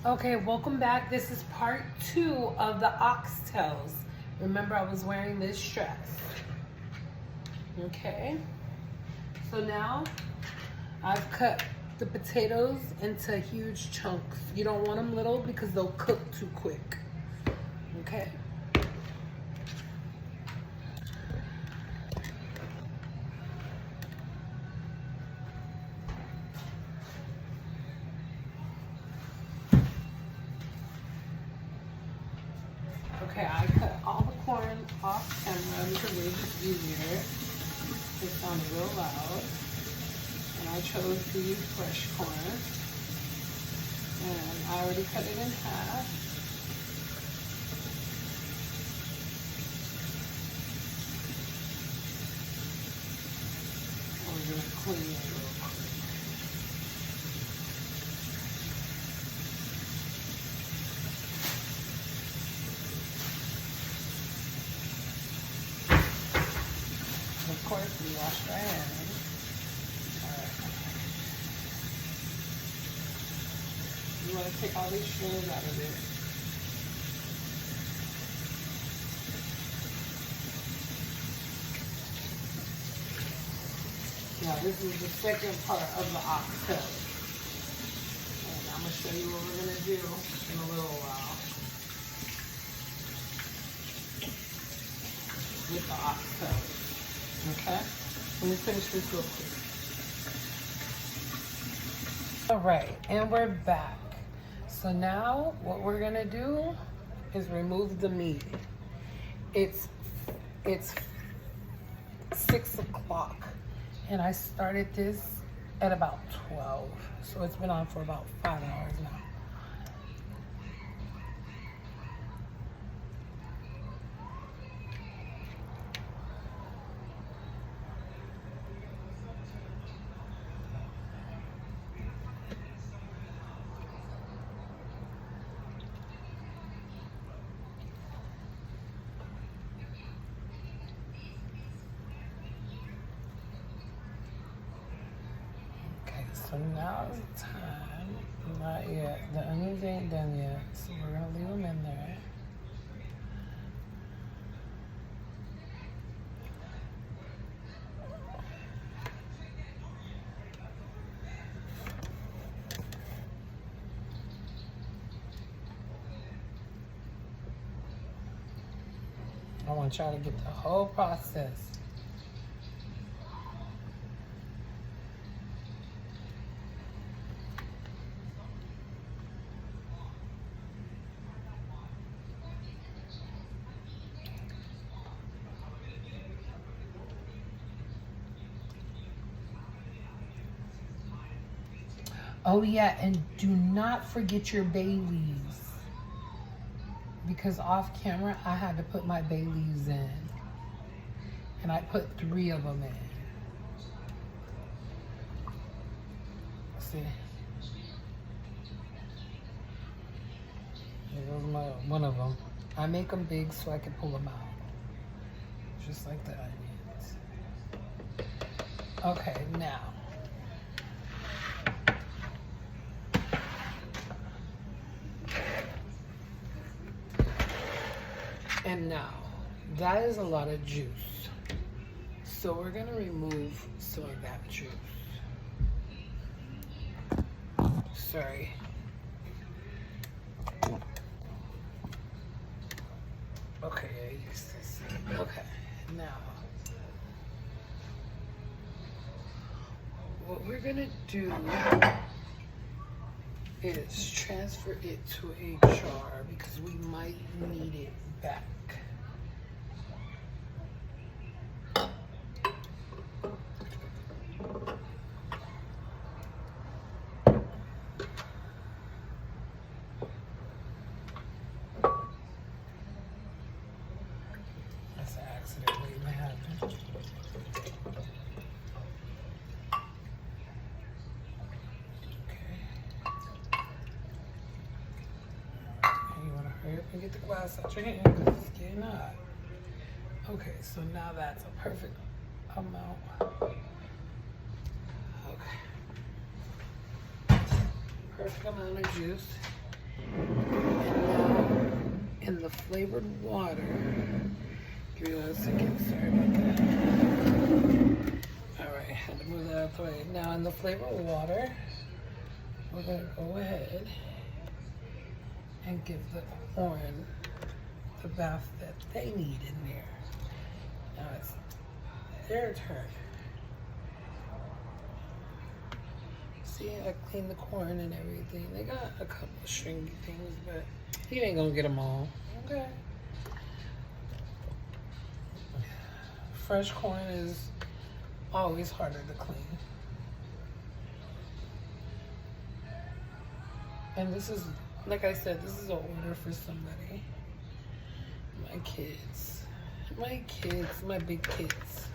Okay, welcome back. This is part 2 of the oxtails. Remember, I was wearing this dress. Okay, so now I've cut the potatoes into huge chunks. You don't want them little because they'll cook too quick. Okay. Okay, I cut all the corn off camera because it was just easier. It sounded real loud. And I chose to use fresh corn. And I already cut it in half. We're gonna clean it real quick. Of course, we washed our hands. Alright. You want to take all these strings out of it. Now, this is the second part of the oxtail. And I'm going to show you what we're going to do in a little while with the oxtail. Okay? Let me finish this real quick. Alright, and we're back. So now what we're gonna do is remove the meat. It's 6 o'clock and I started this at about 12. So it's been on for about 5 hours now. So now is the time. Not yet. The onions ain't done yet. So we're gonna leave them in there. I want y'all to get the whole process. Oh yeah, and do not forget your bay leaves. Because off camera, I had to put my bay leaves in. And I put 3 of them in. See? Here goes one of them. I make them big so I can pull them out. Just like the onions. Okay, now. And now, that is a lot of juice. So we're gonna remove some of that juice. Sorry. Okay, I used to see. Okay, now. What we're gonna do is transfer it to a jar because we might need it back. That's an accident waiting to happen. Hurry up and get the glass out your hand because it's getting hot. Okay, so now that's a perfect amount. Okay. Perfect amount of juice. the flavored water. Give me 1 second, sorry about that. All right, had to move that out the way. Now in the flavored water, we're gonna go ahead and give the corn the bath that they need in there. Now it's their turn. See, I cleaned the corn and everything. They got a couple of stringy things, but he ain't gonna get them all. Okay. Fresh corn is always harder to clean. And this is, like I said, this is an order for somebody. My kids. My big kids.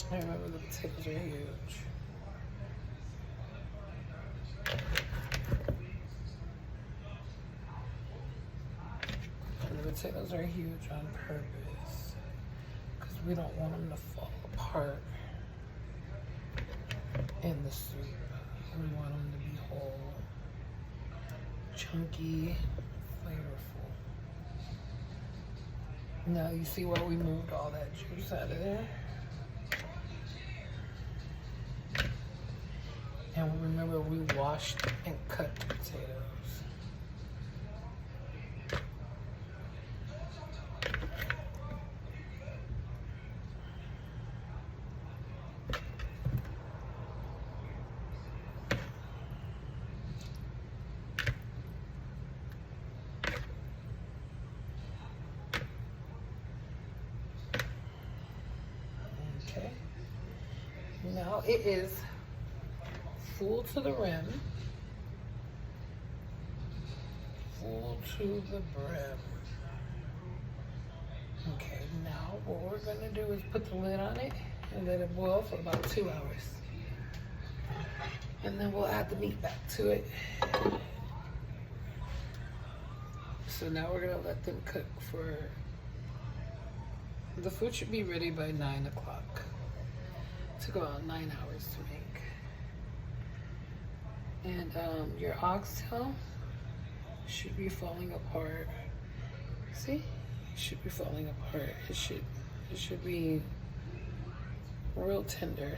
I remember the potatoes are huge. And the potatoes are huge on purpose because we don't want them to fall apart in the soup. We want them to be whole, chunky, flavorful. Now you see why we moved all that juice out of there? And remember, we washed and cut the potatoes. Okay. Now it is full to the rim. Full to the brim. Okay, now what we're gonna do is put the lid on it and let it boil for about 2 hours. And then we'll add the meat back to it. So now we're gonna let them cook for, the food should be ready by 9 o'clock. It took about 9 hours to make. And your oxtail should be falling apart. See? It should be falling apart. It should be real tender.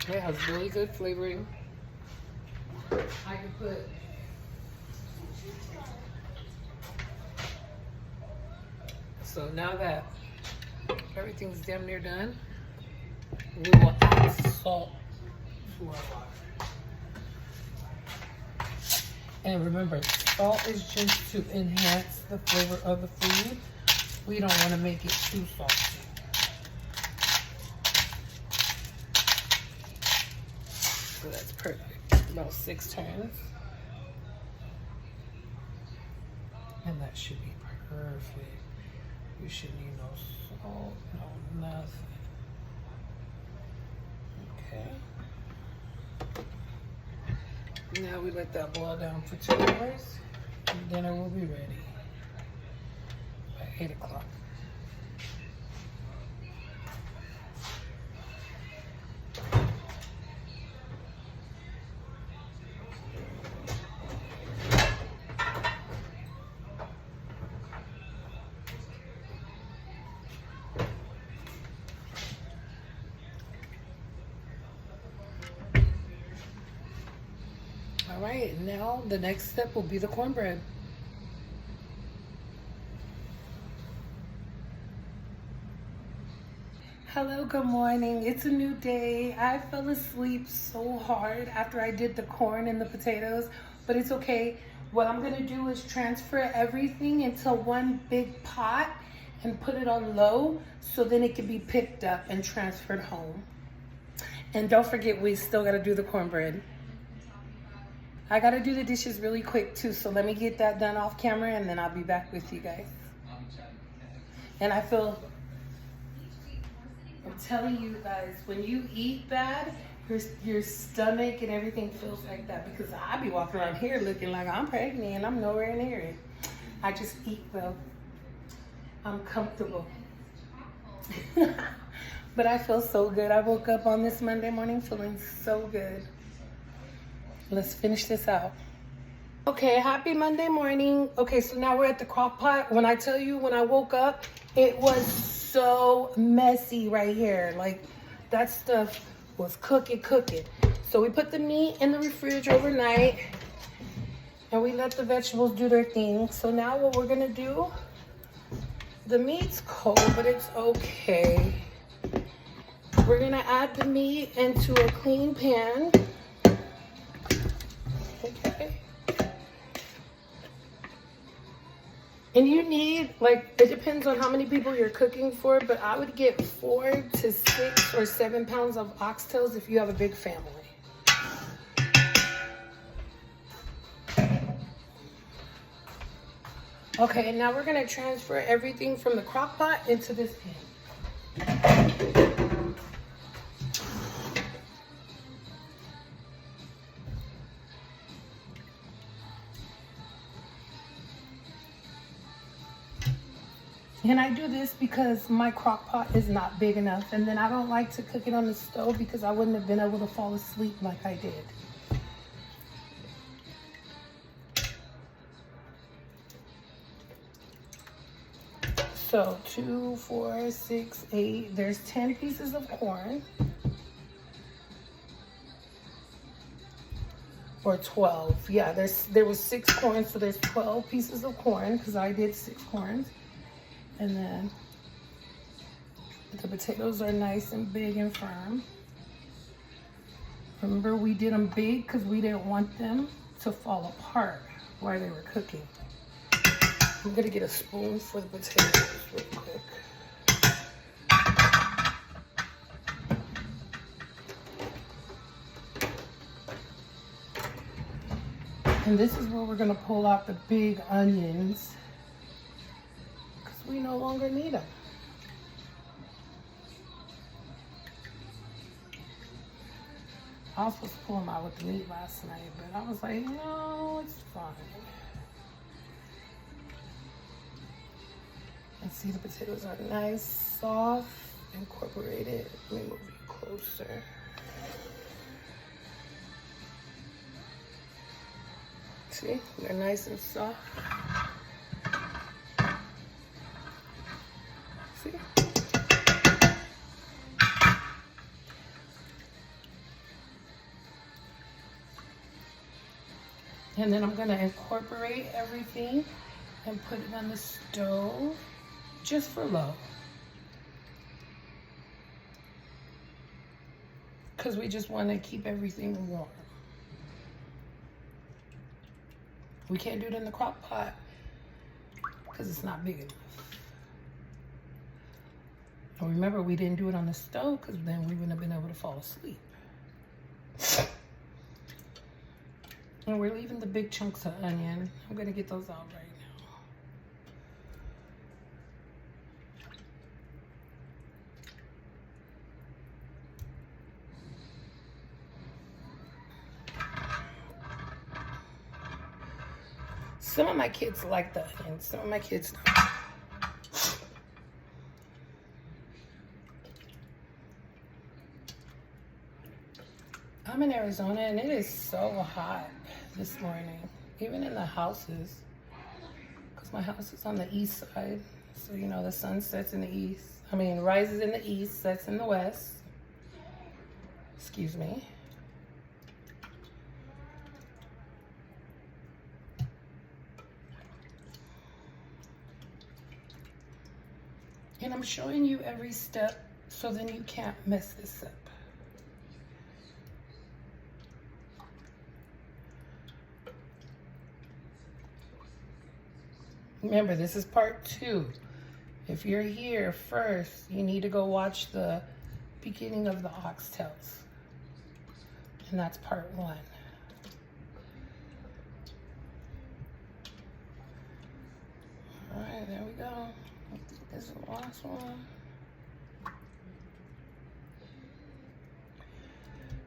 It has really good flavoring. I can put so now that everything's damn near done, we will add salt to our water. And remember, salt is just to enhance the flavor of the food. We don't want to make it too salty. So that's perfect. About 6 turns. And that should be perfect. You shouldn't need no salt, no nothing. Okay. Now we let that boil down for 2 hours, and dinner will be ready by 8 o'clock. All right, now the next step will be the cornbread. Hello, good morning. It's a new day. I fell asleep so hard after I did the corn and the potatoes, but it's okay. What I'm gonna do is transfer everything into one big pot and put it on low so then it can be picked up and transferred home. And don't forget, we still gotta do the cornbread. I gotta do the dishes really quick too, so let me get that done off camera and then I'll be back with you guys. And I'm telling you guys, when you eat bad, your stomach and everything feels like that, because I be walking around here looking like I'm pregnant and I'm nowhere near it. I just eat well. I'm comfortable. But I feel so good. I woke up on this Monday morning feeling so good. Let's finish this out. Okay, happy Monday morning. Okay, so now we're at the crock pot. When I tell you, when I woke up, it was so messy right here. Like, that stuff was cooking. So we put the meat in the refrigerator overnight, and we let the vegetables do their thing. So now what we're gonna do, the meat's cold, but it's okay. We're gonna add the meat into a clean pan. Okay. And you need, like, it depends on how many people you're cooking for, but I would get 4 to 6 or 7 pounds of oxtails if you have a big family. Okay, and now we're gonna transfer everything from the crock pot into this pan. And I do this because my crock pot is not big enough, and then I don't like to cook it on the stove because I wouldn't have been able to fall asleep like I did. So 2, 4, 6, 8, there's 10 pieces of corn. Or 12, yeah, there was 6 corns, so there's 12 pieces of corn because I did 6 corns. And then the potatoes are nice and big and firm. Remember, we did them big because we didn't want them to fall apart while they were cooking. I'm gonna get a spoon for the potatoes real quick. And this is where we're gonna pull out the big onions, we no longer need them. I was supposed to pull them out with the meat last night, but I was like, no, it's fine. And see, the potatoes are nice, soft, incorporated. Let me move you closer. See, they're nice and soft. See? And then I'm gonna incorporate everything and put it on the stove just for low. Because we just want to keep everything warm. We can't do it in the crock pot because it's not big enough. And remember, we didn't do it on the stove because then we wouldn't have been able to fall asleep. And we're leaving the big chunks of onion. I'm gonna get those out right now. Some of my kids like the onions, some of my kids don't. I'm in Arizona and it is so hot this morning, even in the houses, because my house is on the east side. So, you know, the sun sets in the east. I mean, rises in the east, sets in the west. Excuse me. And I'm showing you every step so then you can't mess this up. Remember, this is part 2. If you're here first, you need to go watch the beginning of the oxtails. And that's part 1. All right, there we go. This is the last one.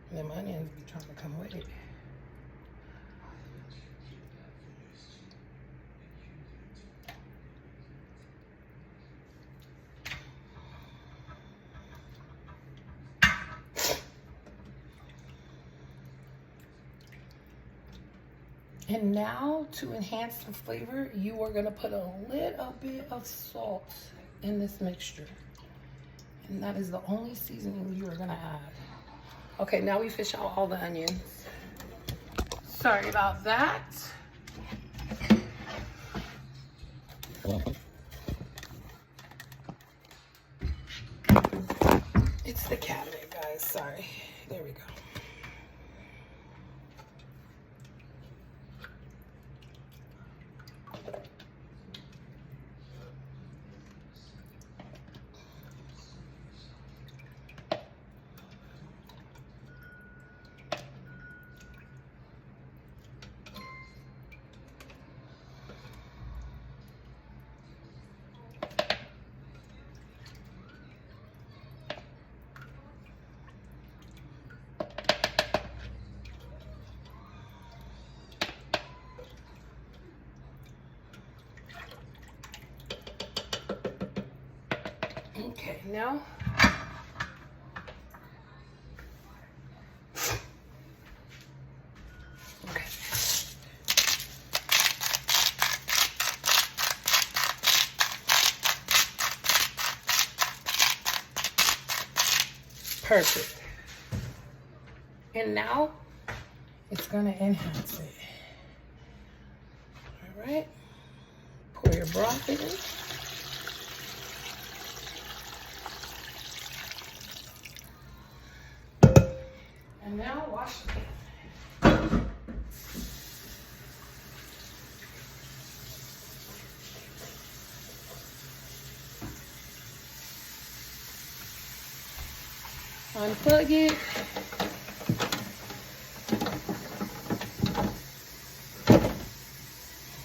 And then my onions be trying to come with it. And now to enhance the flavor, you are gonna put a little bit of salt in this mixture. And that is the only seasoning you are gonna add. Okay, now we fish out all the onions. Sorry about that. It's the cabinet, guys, sorry. There we go. Okay, now okay. Perfect. And now it's gonna enhance it. All right. Pour your broth in. And now wash the pan. Unplug it.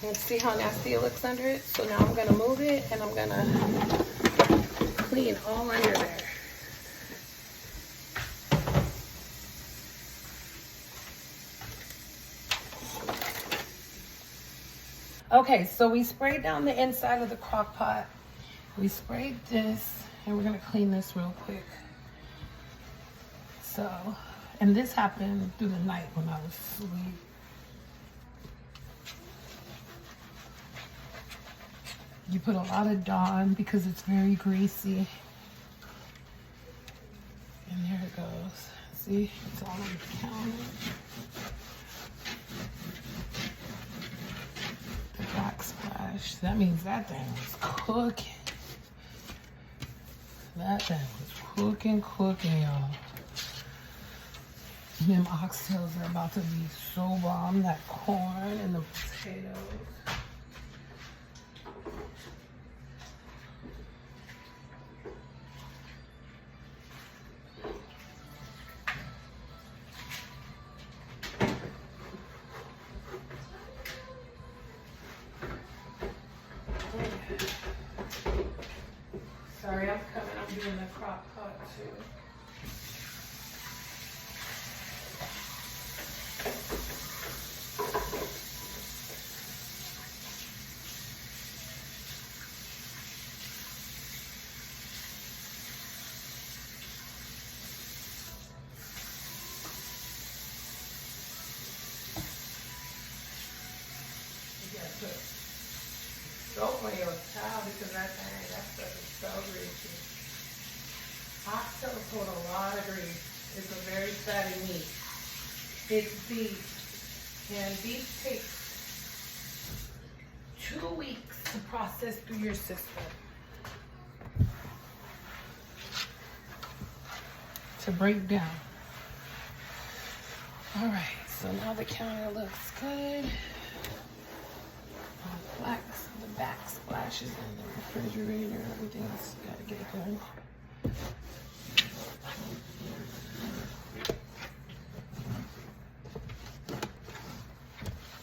And see how nasty it looks under it? So now I'm gonna move it and I'm gonna clean all under there. Okay, so we sprayed down the inside of the crock pot. We sprayed this, and we're gonna clean this real quick. So, and this happened through the night when I was asleep. You put a lot of Dawn because it's very greasy. And there it goes. See, it's all on the counter. Backsplash. That means that thing was cooking. That thing was cooking, y'all. Them oxtails are about to be so bomb. That corn and the potatoes. Sorry, I'm coming. I'm doing the crock pot too. You gotta put soap on your towel because that stuff is so greasy. Oxtails hold a lot of grease. It's a very fatty meat. It's beef. And beef takes 2 weeks to process through your system. To break down. All right, so now the counter looks good. The backsplash is in the refrigerator. Everything's gotta get done.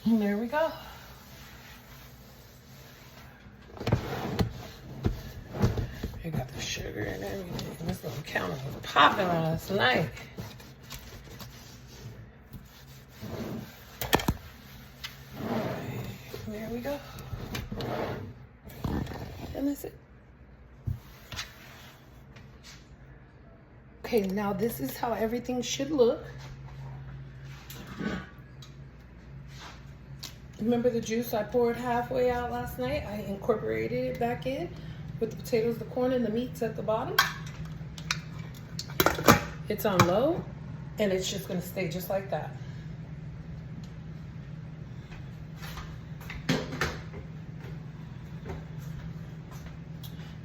And there we go. You got the sugar and everything. This little counter was popping on us tonight. There we go. And that's it. Okay, now this is how everything should look. Remember the juice I poured halfway out last night? I incorporated it back in with the potatoes, the corn, and the meats at the bottom. It's on low, and it's just gonna stay just like that.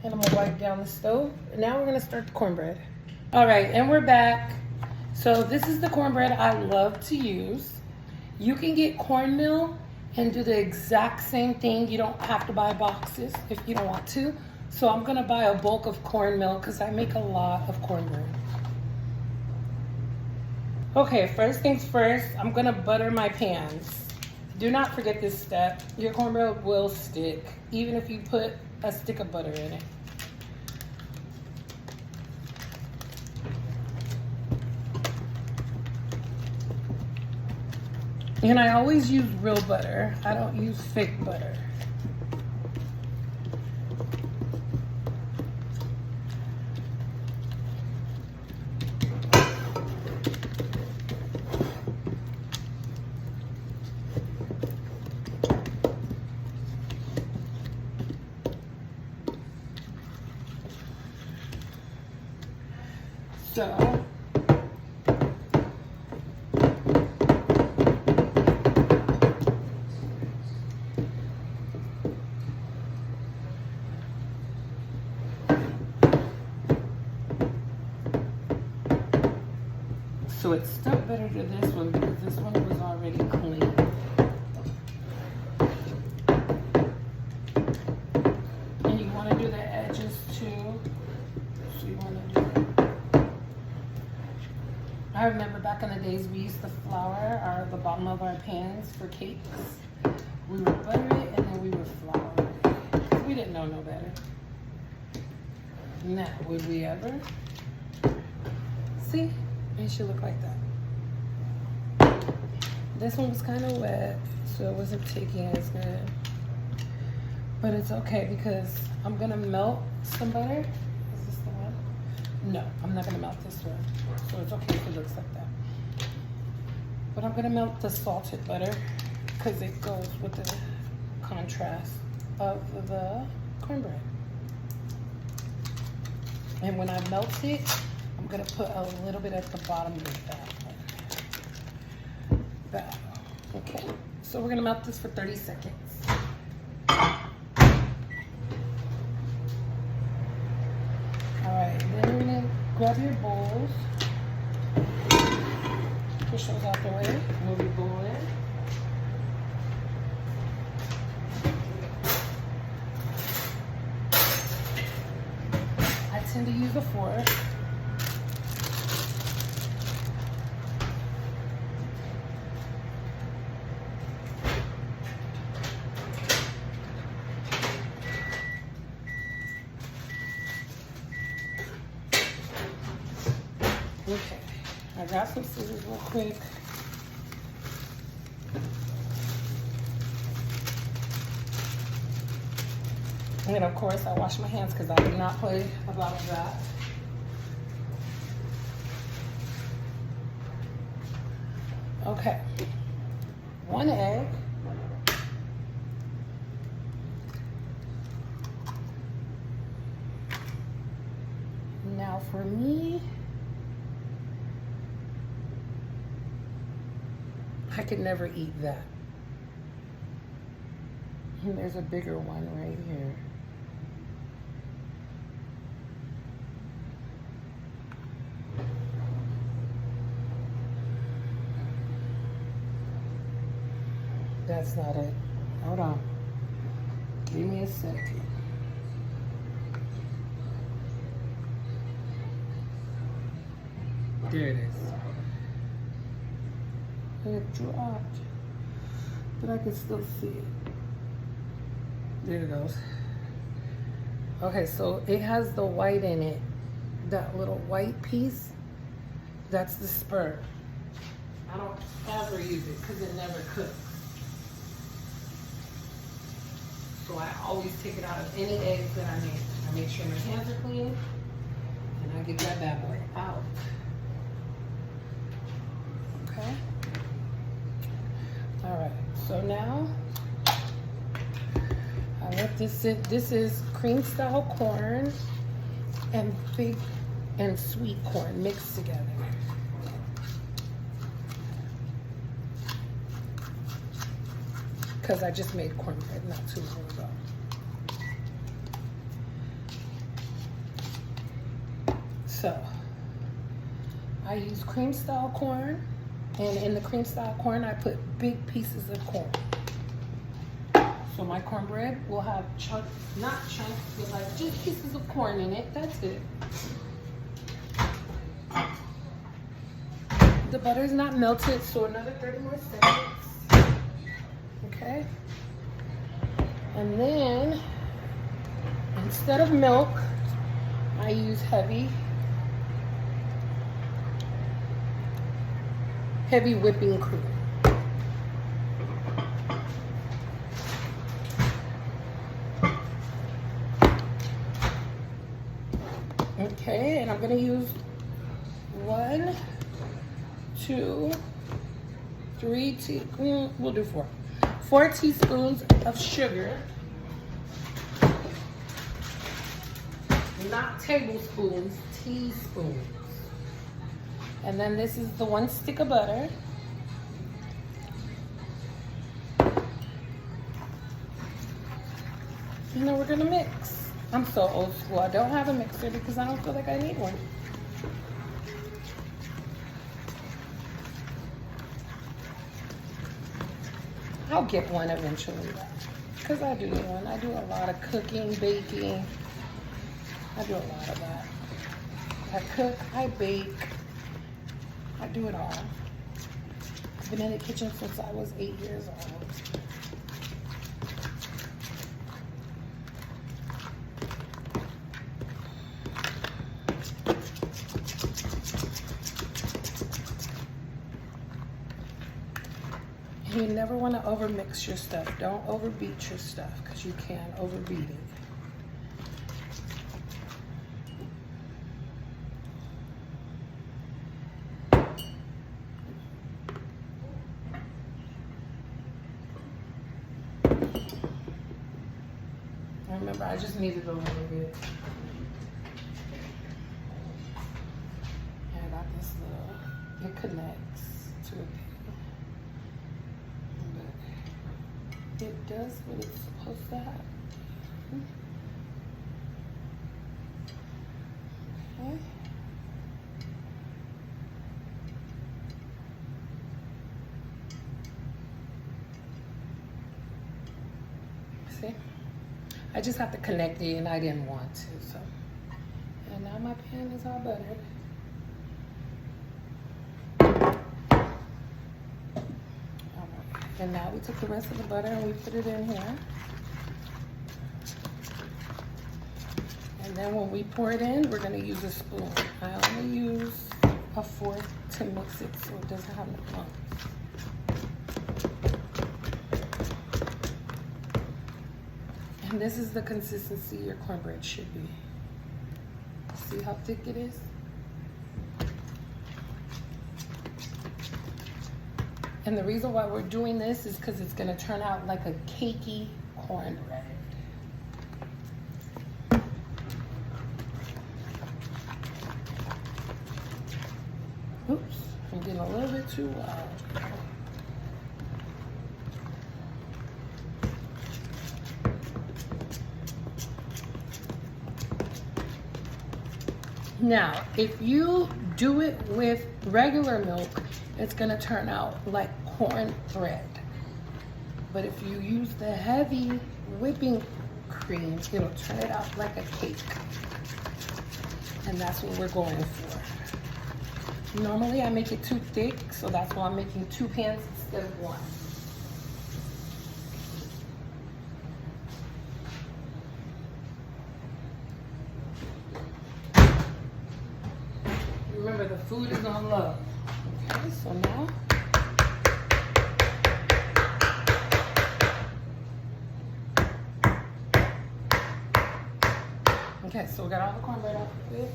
And I'm gonna wipe down the stove. And now we're gonna start the cornbread. All right, and we're back. So this is the cornbread I love to use. You can get cornmeal and do the exact same thing. You don't have to buy boxes if you don't want to. So I'm gonna buy a bulk of cornmeal because I make a lot of cornbread. Okay, first things first, I'm gonna butter my pans. Do not forget this step. Your cornbread will stick, even if you put a stick of butter in it. And I always use real butter. I don't use fake butter. So it's stuck better to this one because this one was already clean. And you want to do the edges too. So you want to do. I remember back in the days we used to flour the bottom of our pans for cakes. We would butter it and then we would flour it. We didn't know no better. Now, would we ever? See? It should look like that. This one was kind of wet, so it wasn't taking as good. But it's okay because I'm gonna melt some butter. Is this the one? No, I'm not gonna melt this one. So it's okay if it looks like that. But I'm gonna melt the salted butter because it goes with the contrast of the cornbread. And when I melt it, I'm gonna put a little bit at the bottom of that. Okay, so we're gonna melt this for 30 seconds. All right, then you're gonna grab your bowls, push those out the way, move your bowl in. I tend to use a fork. Okay, I got some scissors real quick. And of course, I wash my hands because I do not play about that. Okay, 1 egg. Now for me, I could never eat that. And there's a bigger one right here. That's not it. Hold on. Give me a second. There it is. It dropped, but I can still see it. There it goes. Okay, so it has the white in it. That little white piece, that's the spur. I don't ever use it because it never cooks. So I always take it out of any eggs that I make. I make sure my hands are clean and I get that bad boy out. Okay? All right, So now I let this sit. This is cream style corn and big and sweet corn mixed together. Because I just made cornbread not too long ago. So I use cream style corn, and in the cream style corn I put big pieces of corn. So my cornbread will have chunks, not chunks, but like just pieces of corn in it. That's it. The butter is not melted, so another 30 more seconds. Okay. And then instead of milk, I use heavy whipping cream. Okay, and I'm gonna use 1, 2, 3, we'll do 4. 4 teaspoons of sugar, not tablespoons, teaspoons. And then this is the 1 stick of butter. And then we're gonna mix. I'm so old school. I don't have a mixer because I don't feel like I need one. I'll get one eventually, because I do need one. I do a lot of cooking, baking. I do a lot of that. I cook, I bake, I do it all. I've been in the kitchen since I was 8 years old. You never want to overmix your stuff. Don't overbeat your stuff, because you can overbeat it. Remember, I just needed a little bit. And I got this little, it connects to it. It does what it's supposed to have. Okay. See? I just have to connect it, and I didn't want to, so. And now my pan is all buttered. And now we took the rest of the butter and we put it in here. And then when we pour it in, we're gonna use a spoon. I only use a fork to mix it so it doesn't have no lumps. And this is the consistency your cornbread should be. See how thick it is? And the reason why we're doing this is because it's gonna turn out like a cakey cornbread. Oops, I'm getting a little bit too loud. Now, if you do it with regular milk, it's gonna turn out like cornbread. But if you use the heavy whipping cream, it'll turn it out like a cake. And that's what we're going for. Normally I make it too thick, so that's why I'm making 2 pans instead of 1. Remember, the food is on low. Okay, so now okay, so we got all the cornbread off of it.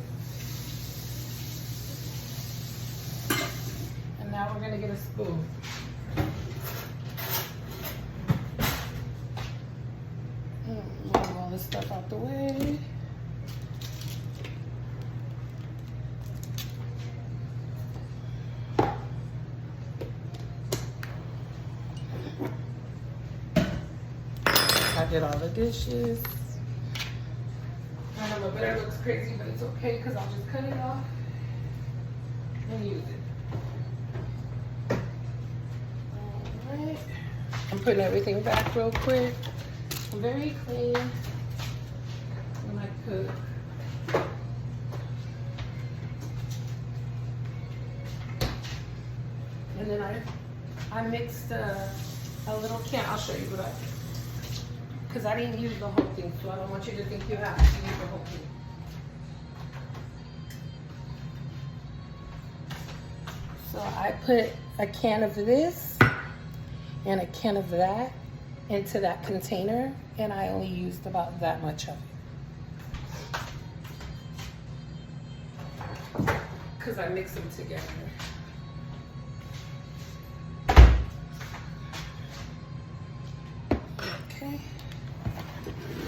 And now we're gonna get a spoon. stuff out the way. I did all the dishes. I know my butter looks crazy, but it's okay because I'll just cut it off and use it. Alright. I'm putting everything back real quick. I'm very clean when I cook. And then I mixed a little can. I'll show you what I did. Because I didn't use the whole thing, so I don't want you to think you have to use the whole thing. So I put a can of this and a can of that into that container, and I only used about that much of it. Because I mix them together. Okay.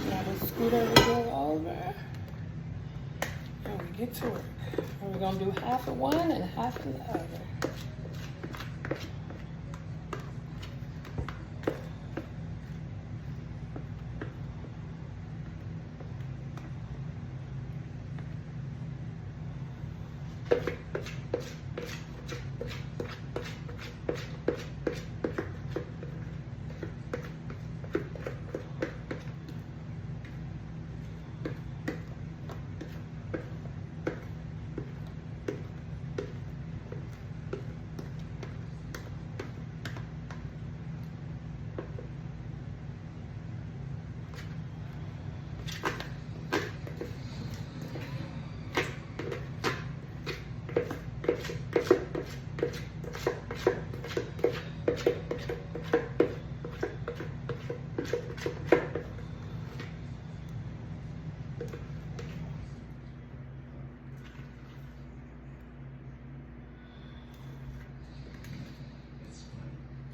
Now we scoot everything over. And we get to work. And we're gonna do half of one and half of the other.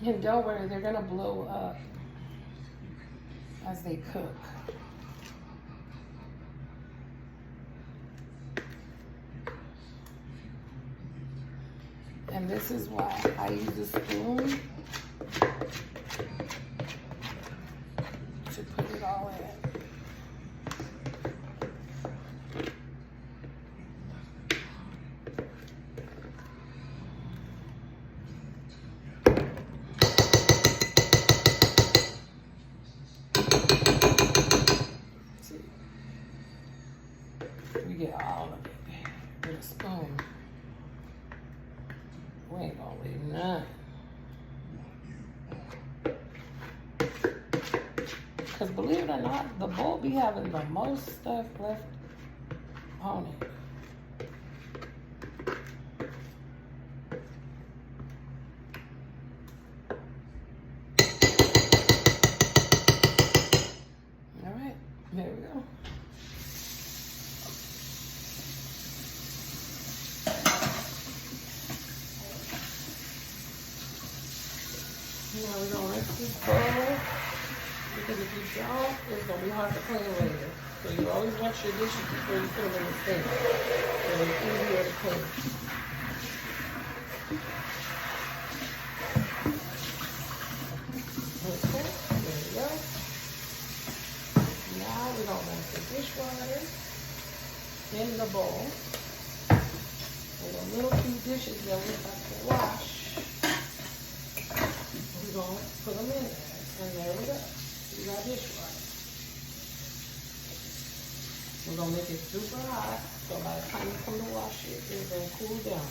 And don't worry, they're gonna blow up as they cook. And this is why I use a spoon to put it all in. We get all of it with a spoon. We ain't gonna leave none. Because believe it or not, the bowl be having the most stuff left on it. All right, there we go. Now we're gonna rinse this bowl, because if you don't, it's gonna be hard to clean later. So you always wash your dishes before you put them in the sink, so it's easier to clean. Okay, there we go. Now we're gonna rinse the dishwater in the bowl. And the little few dishes that we have to wash, we're going to put them in there, and there we go. We got dishwater. We're going to make it super hot, so by the time you come to wash it, it's going to cool down.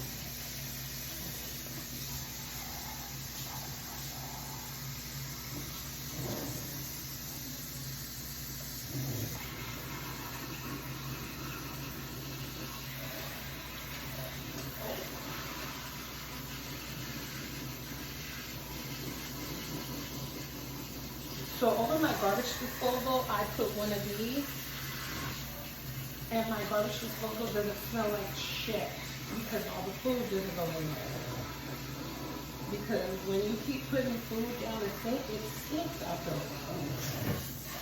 So over my garbage disposal, I put one of these, and my garbage disposal doesn't smell like shit because all the food doesn't go in there. Because when you keep putting food down the sink, it stinks after a while.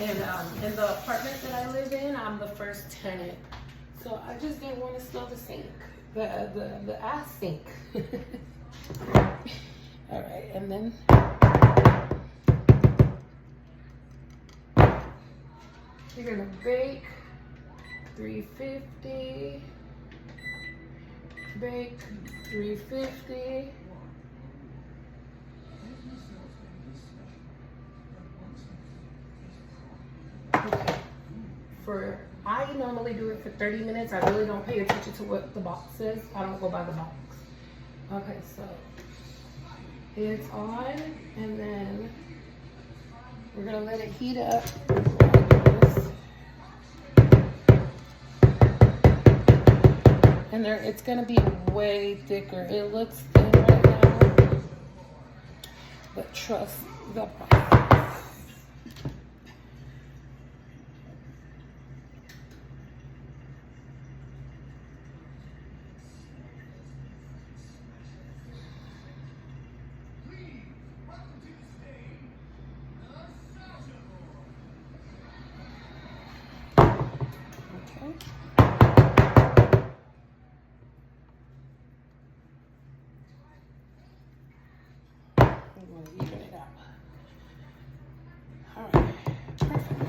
And in the apartment that I live in, I'm the first tenant. So I just didn't want to smell the sink, the ass sink. All right, and then you're gonna bake 350, bake 350. Okay. I normally do it for 30 minutes. I really don't pay attention to what the box says. I don't go by the box. Okay, so it's on, and then we're gonna let it heat up. And it's gonna be way thicker. It looks thin right now, but trust the process. I'm gonna even it out. All right, perfect.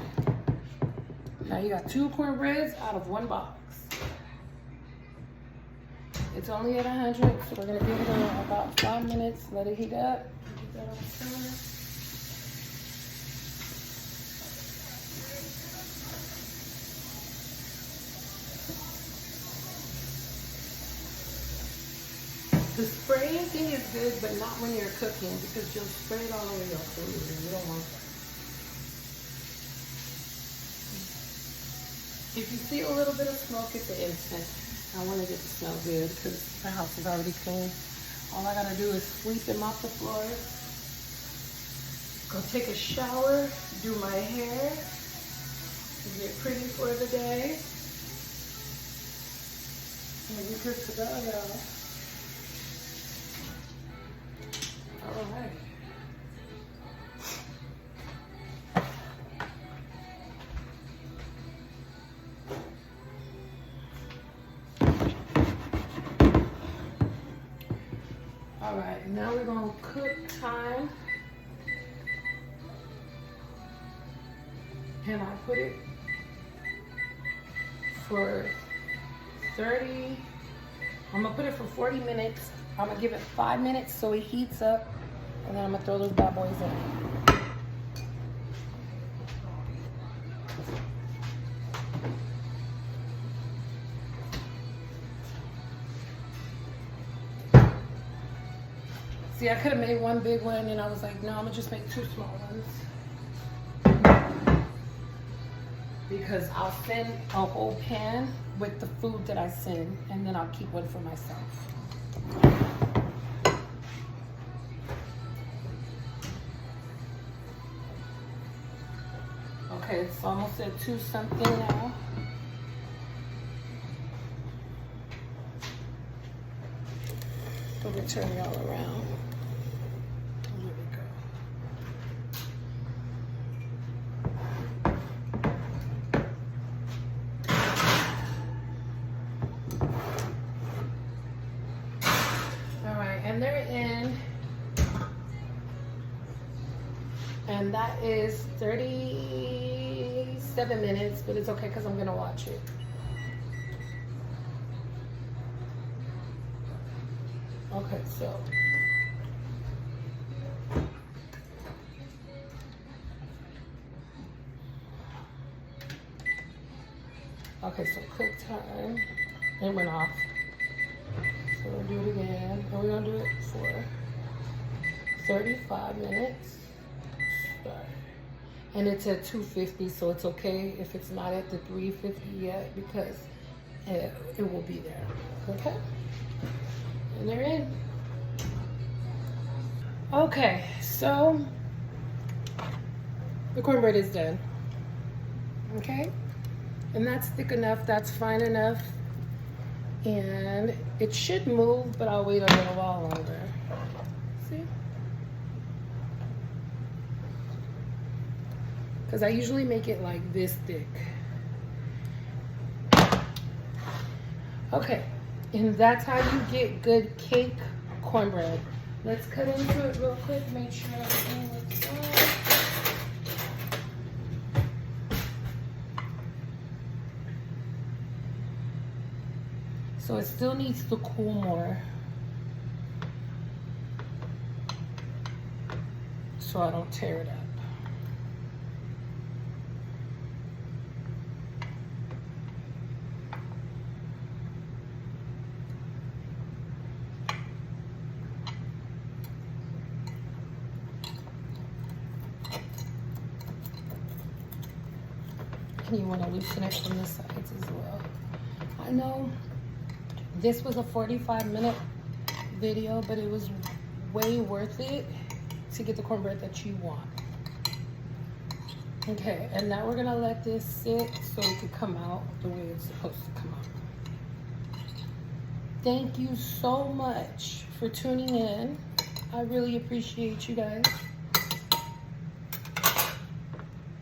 Now you got 2 cornbreads out of 1 box. It's only at 100, so we're gonna give it about 5 minutes. Let it heat up. Get that on the counter. The spraying thing is good, but not when you're cooking, because you'll spray it all over your food and you don't want that. If you see a little bit of smoke, it's an instant. I wanted it to smell good because the house is already clean. All I gotta do is sweep and mop the floor, go take a shower, do my hair, get pretty for the day, and we're good to go, y'all. All right. All right, now we're gonna cook time. And I put it for 30, I'm gonna put it for 40 minutes. I'm gonna give it 5 minutes so it heats up, and then I'm gonna throw those bad boys in. See, I could have made 1 big one, and I was like, no, I'm gonna just make 2 small ones. Because I'll send a whole pan with the food that I send, and then I'll keep one for myself. Okay, it's almost at 2 something now. Let me turn y'all around. There we go. All right, and they're in. And that is 37 minutes, but it's okay because I'm gonna watch it. Okay, so. Okay, so cook time, it went off. So we'll do it again, and we're gonna do it for 35 minutes. Start. And it's at 250, so it's okay if it's not at the 350 yet, because it will be there, okay? And they're in. Okay, so the cornbread is done, okay? And that's thick enough, that's fine enough. And it should move, but I'll wait a little while longer. See? because I usually make it like this thick. Okay, and that's how you get good cake cornbread. Let's cut into it real quick, make sure everything looks good. So it still needs to cool more, so I don't tear it up. And you want to loosen it from the sides as well. I know this was a 45-minute video, but it was way worth it to get the cornbread that you want. Okay, and now we're gonna let this sit so it can come out the way it's supposed to come out. Thank you so much for tuning in. I really appreciate you guys.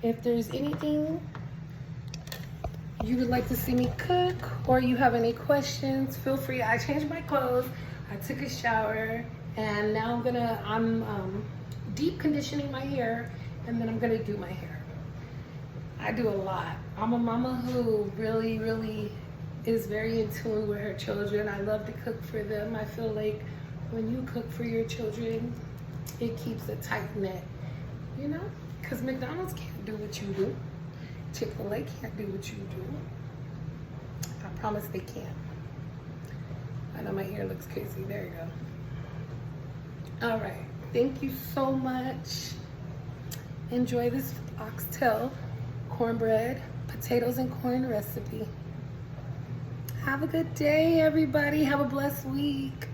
If there's anything you would like to see me cook, or you have any questions, feel free. I changed my clothes, I took a shower, and now I'm deep conditioning my hair, and then I'm gonna do my hair. I do a lot. I'm a mama who really is very in tune with her children. I love to cook for them. I feel like when you cook for your children, it keeps a tight knit, you know? Because McDonald's can't do what you do. Chick-fil-A can't do what you do. I promise they can't. I know my hair looks crazy. There you go. All right. Thank you so much. Enjoy this oxtail cornbread, potatoes and corn recipe. Have a good day, everybody. Have a blessed week.